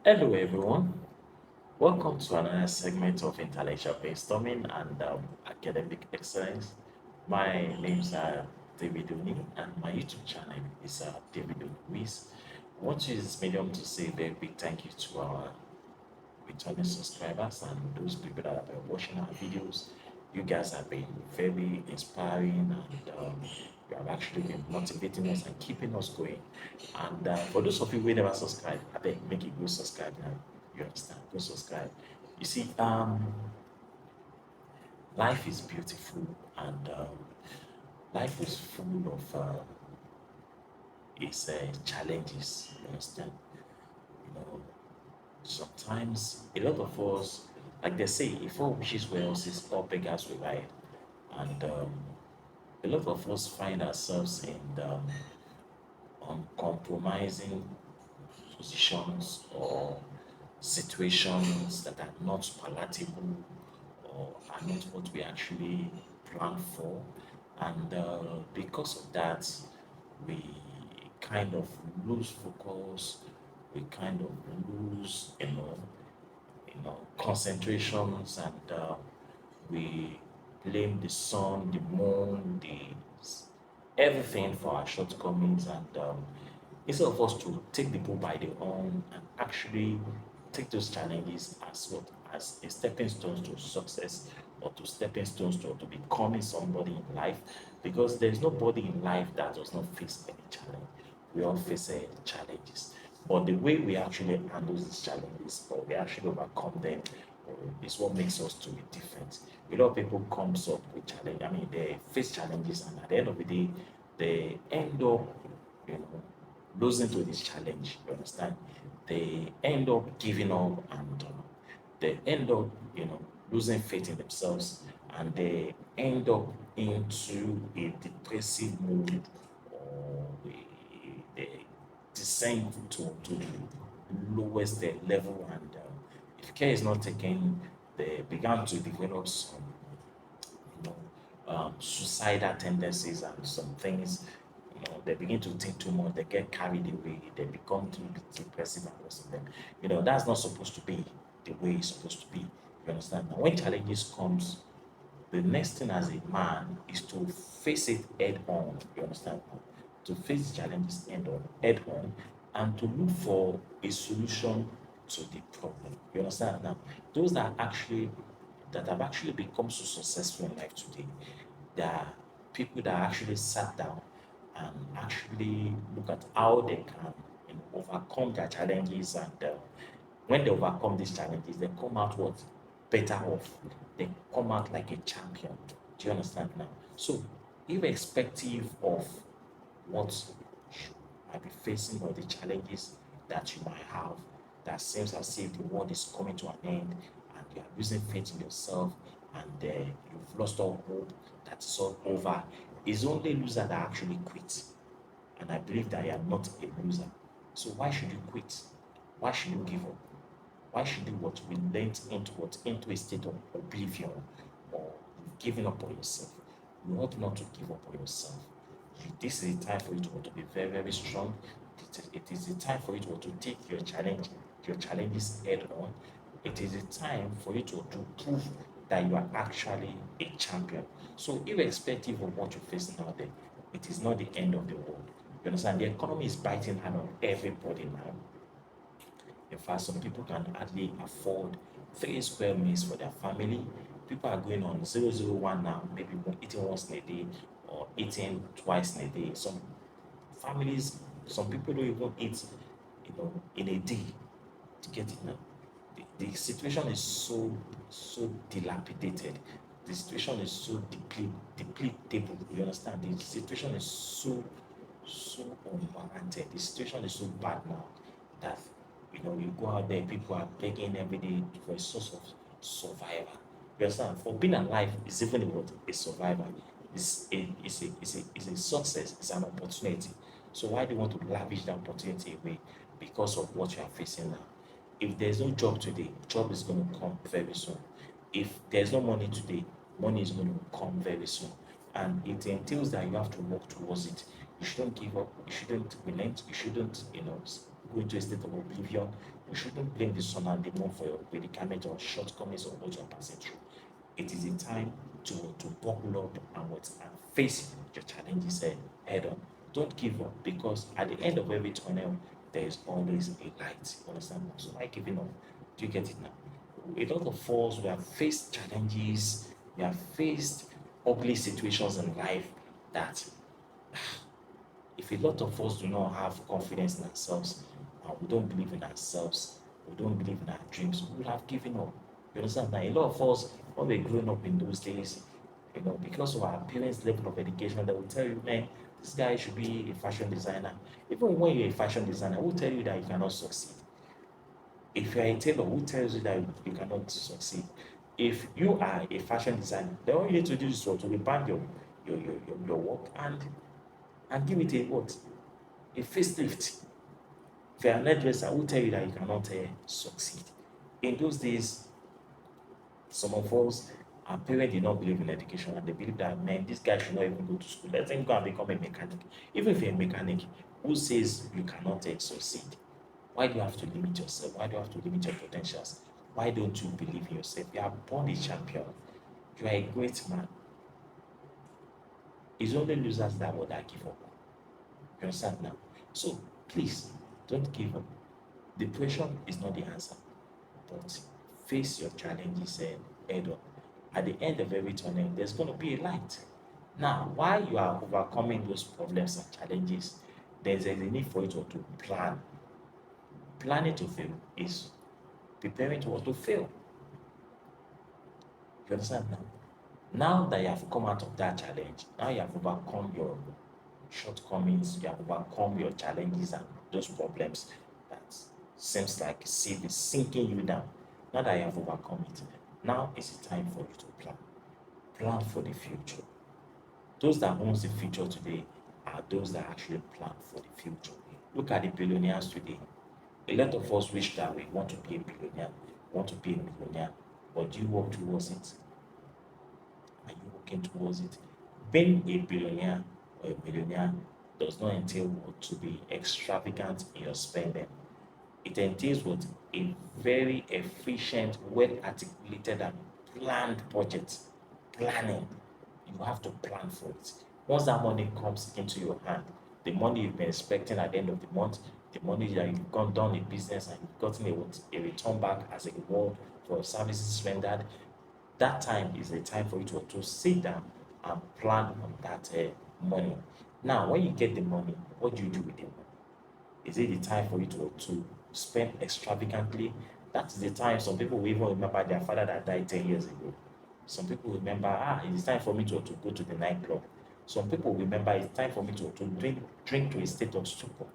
Hello, everyone. Welcome to another segment of intellectual brainstorming and academic excellence. My name is David Oni, and my YouTube channel is David Oniwiz. I want to use this medium to say a very big thank you to our returning subscribers and those people that have been watching our videos. You guys have been very inspiring and you have actually been motivating us and keeping us going. And for those of you who never subscribe, I beg make it go subscribe now. You understand? Go subscribe. You see, life is beautiful and life is full of its challenges. You understand? You know, sometimes a lot of us, like they say, if all wishes were us, it's all beggars will ride. And a lot of us find ourselves in uncompromising positions or situations that are not palatable or are not what we actually planned for. And because of that, we kind of lose focus, we kind of lose, concentrations, and we blame the sun, the moon, the everything for our shortcomings. And instead of us to take the bull by the horn and actually take those challenges as what as a stepping stone to success or to stepping stones to becoming somebody in life, because there's nobody in life that does not face any challenge. We all face challenges, but the way we actually handle these challenges or we actually overcome them is what makes us to be different. A lot of people comes up with challenge. I mean, they face challenges, and at the end of the day, they end up, you know, losing to this challenge. You understand? They end up giving up, and they end up, losing faith in themselves, and they end up into a depressive mood, or they descend to the lowest level, and if care is not taken, they began to develop some, suicidal tendencies and some things. They begin to think too much. They get carried away. They become too depressive and most of them. That's not supposed to be the way it's supposed to be. You understand? Now, when challenges comes, the next thing as a man is to face it head on. You understand? To face challenges head on, and to look for a solution to the problem. You understand? Now, those that have actually become so successful in life today, they are people that actually sat down and actually look at how they can, overcome their challenges, and when they overcome these challenges, they come out what better off. They come out like a champion. Do you understand now? So, irrespective of what you might be facing or the challenges that you might have, that seems as if the world is coming to an end and you are losing faith in yourself, and you've lost all hope that it's all over. It's only loser that actually quit. And I believe that you are not a loser. So why should you quit? Why should you give up? Why should you what relent into a state of oblivion, or giving up on yourself? You ought not to give up on yourself. This is the time for you to be very, very strong. It is the time for you to take your challenges head on. It is the time for you to prove that you are actually a champion. So irrespective of what you're facing out there, it is not the end of the world. You understand? The economy is biting hard on everybody now. In fact, some people can hardly afford 3 square meals for their family. People are going on 001 now, maybe eating once in a day or eating twice in a day. Families, some people don't even eat, in a day to get it now. The situation is so dilapidated. The situation is so depletable. You understand? The situation is so unwarranted. The situation is so bad now that you go out there, people are begging every day for a source of survival. You understand? For being alive is even what a survival. It's a success, it's an opportunity. So why do you want to lavish that opportunity away because of what you are facing now? If there's no job today, job is going to come very soon. If there's no money today, money is going to come very soon. And it entails that you have to work towards it. You shouldn't give up. You shouldn't relent. You shouldn't, go into a state of oblivion. We shouldn't blame the sun and the moon for your predicament or shortcomings or what you're passing through. It is a time to buckle up and face your challenges head on. Don't give up, because at the end of every tunnel, there is always a light. You understand? So why giving up? Do you get it now? A lot of us, we have faced challenges, we have faced ugly situations in life that if a lot of us do not have confidence in ourselves and we don't believe in ourselves, we don't believe in our dreams, we would have given up. You understand? Now, a lot of us, when we're growing up in those days, because of our parents' level of education, they will tell you, man, this guy should be a fashion designer. Even when you're a fashion designer, who tell you that you cannot succeed? If you're a tailor, who tells you that you cannot succeed? If you are a fashion designer, the only need to do is to rebrand your work and give it a what? A facelift. If you're an hairdresser, who tell you that you cannot succeed? In those days, some of us, our parents did not believe in education and they believe that, man, this guy should not even go to school. Let him go and become a mechanic. Even if you're a mechanic, who says you cannot succeed? Why do you have to limit yourself? Why do you have to limit your potentials? Why don't you believe in yourself? You are born a champion. You are a great man. It's only losers that would give up. You understand now? So please don't give up. Depression is not the answer, but face your challenges head on. At the end of every tunnel, there's going to be a light. Now, while you are overcoming those problems and challenges, there's a need for you to plan. Planning to fail is preparing to fail. You understand now? Now that you have come out of that challenge, now you have overcome your shortcomings, you have overcome your challenges and those problems that seems like sea is sinking you down. Now that you have overcome it, now is the time for you to plan. Plan for the future. Those that owns the future today are those that actually plan for the future. Look at the billionaires today. A lot of us wish that we want to be a billionaire, want to be a millionaire, but do you work towards it? Are you working towards it? Being a billionaire or a millionaire does not entail what to be extravagant in your spending. It entails what a very efficient, well articulated, and planned budget. Planning. You have to plan for it. Once that money comes into your hand, the money you've been expecting at the end of the month, the money that you've gone down in business and you've gotten a return back as a reward for services rendered, that time is the time for you to sit down and plan on that money. Now, when you get the money, what do you do with it? Is it the time for you to spend extravagantly? That's the time some people will even remember their father that died 10 years ago. Some people remember, it's time for me to go to the nightclub. Some people remember it's time for me to drink to a state of stupor.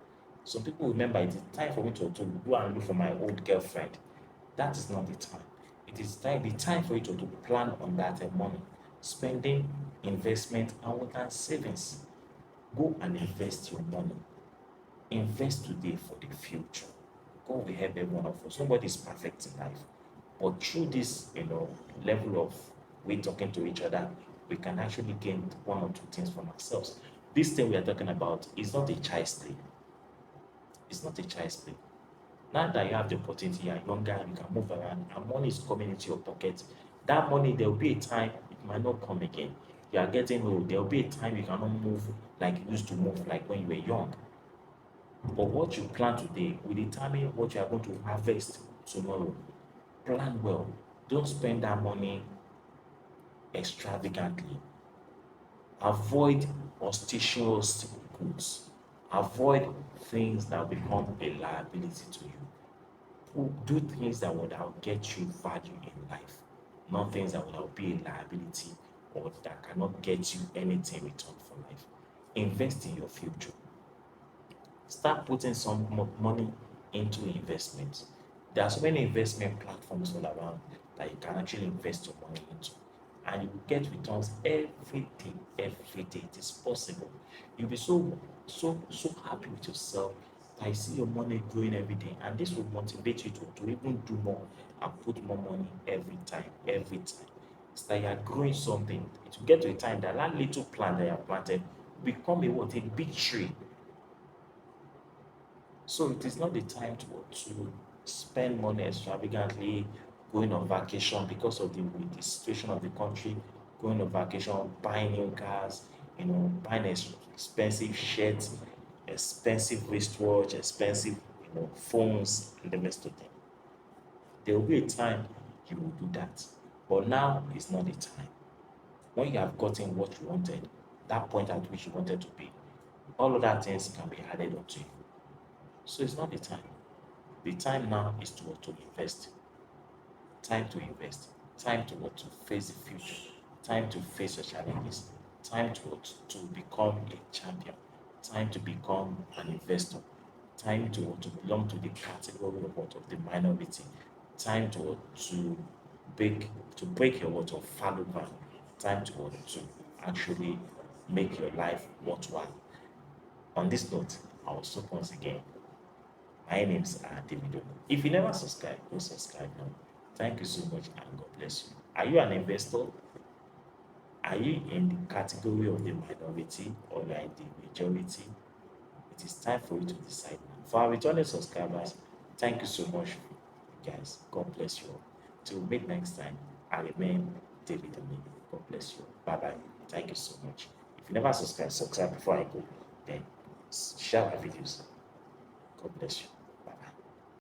Some people remember it is time for me to go and look for my old girlfriend. That is not the time. It is the time for you to plan on that money, spending, investment, and what are savings. Go and invest your money. Invest today for the future. God will help every one of us. Nobody is perfect in life. But through this, level of we talking to each other, we can actually gain one or two things from ourselves. This thing we are talking about is not a child's play. It's not a child's play. Now that you have the opportunity, you are younger, you can move around, and money is coming into your pocket. That money, there will be a time it might not come again. You are getting old, there will be a time you cannot move like you used to move, like when you were young. But what you plant today will determine what you are going to harvest tomorrow. Plan well. Don't spend that money extravagantly. Avoid ostentatious goods. Avoid things that become a liability to you. Do things that would get you value in life, not things that would be a liability or that cannot get you anything return for life. Invest in your future. Start putting some money into investments. There are so many investment platforms all around that you can actually invest your money into. And you will get returns every day, every day. It is possible. You'll be so happy with yourself that you see your money growing every day. And this will motivate you to even do more and put more money every time, every time. It's that you are growing something. It will get to a time that that little plant that you have planted will become a big tree. So it is not the time to spend money extravagantly, going on vacation because of the situation of the country, going on vacation, buying new cars, buying expensive shirts, expensive wristwatch, expensive, phones, and the rest of them. There will be a time you will do that. But now is not the time. When you have gotten what you wanted, that point at which you wanted to be, all other things can be added onto you. So it's not the time. The time now is to invest. Time to invest. Time to face the future. Time to face your challenges. Time to become a champion. Time to become an investor. Time to belong to the category of the minority. Time to break your of fallow ground. Time to actually make your life worthwhile. On this note, I will stop once again. My name is David. If you never subscribe, go subscribe now. Thank you so much and God bless you. Are you an investor? Are you in the category of the minority or you are in the majority? It is time for you to decide now. For our returning subscribers, thank you so much, guys. God bless you all. Till we meet next time, I remain David Amin. God bless you. Bye bye. Thank you so much. If you never subscribe before I go. Then share my videos. God bless you.